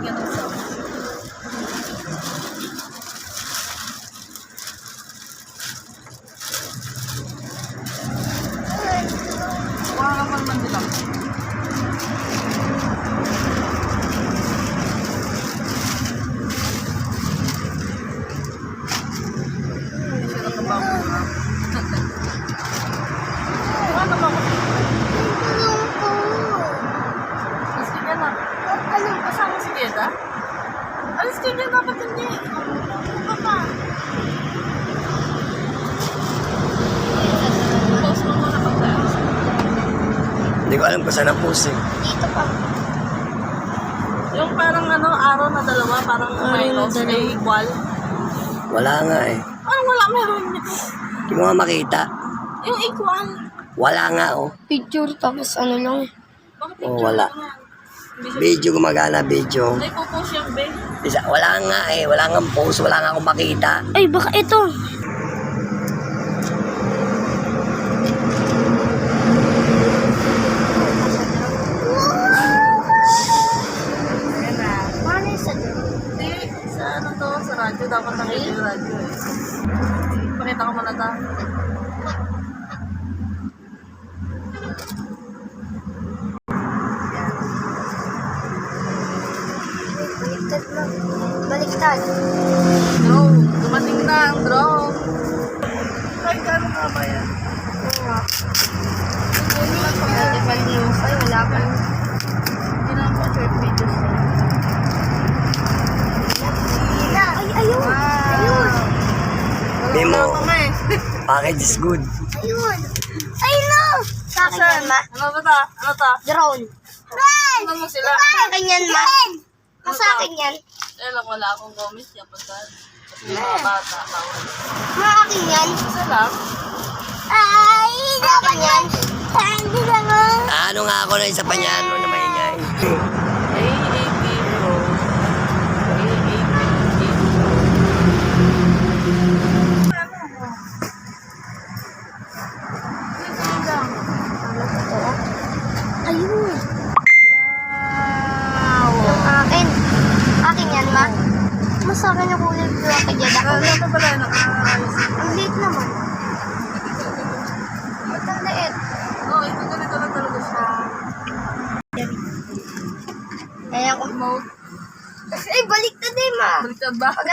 Bigyan ng isa. Wala naman man nila. Hindi siya nakabago na. Wala naman ako. Tulong ko. Sige na. Ano? Kasama si Geda? Alis ka dyan, dapat hindi. Ano pa? Post mo muna pag tayo. Hindi ko alam kung saan ang post eh. Dito pa. Yung parang ano, araw na dalawa, parang minus, may equal. Wala nga eh. Parang wala, meron nito. Hindi mo nga makita. Yung equal. Wala nga oh. Picture tapos ano lang. Bakit Oh, picture wala. lang yan? Hindi siya. Video gumagana, video. Hindi ko po siya, be. Wala nga eh. Wala nga post. Wala nga akong makita. Ay, baka ito. Ayan na. Paano yung sa Hindi, sa ano to, sa radyo, dapat nakita yung radyo eh. Pakita ko muna ta. Baliktad. Drone. Dumating na ang drone. Ay, gano'n nga ba yan? Ay, wala pa. Hindi na ako short videos na. Ay, ayun. Ayun. Memo. Wala pa eh. Package is good. Ayun. Ay, no. Sa akin yan, ma. Ano ba ta? Ano ta? Drone. Ano mo sila? Sa akin yan, ma. Sa akin yan. Eh lang, wala akong gomit niya pagka. Kasi yung mga bata, bawal. Ma, akin yan. Isa lang. Ay, sa akin yan. Hindi naman. Ano nga ako na isa pa niya. Ano na maingay. A80 Pro. Ayun. Wow! Yung akin. Akin yan, ma. Mas sa akin yung kulay blue ang kaya ako. Ano pa pala nakaayos? Ang liit naman. Ba't ang liit? Oo, ito ganito lang talaga siya. Kaya ko. Remote. Ay, baliktad eh, ma. Baliktad ba? Pag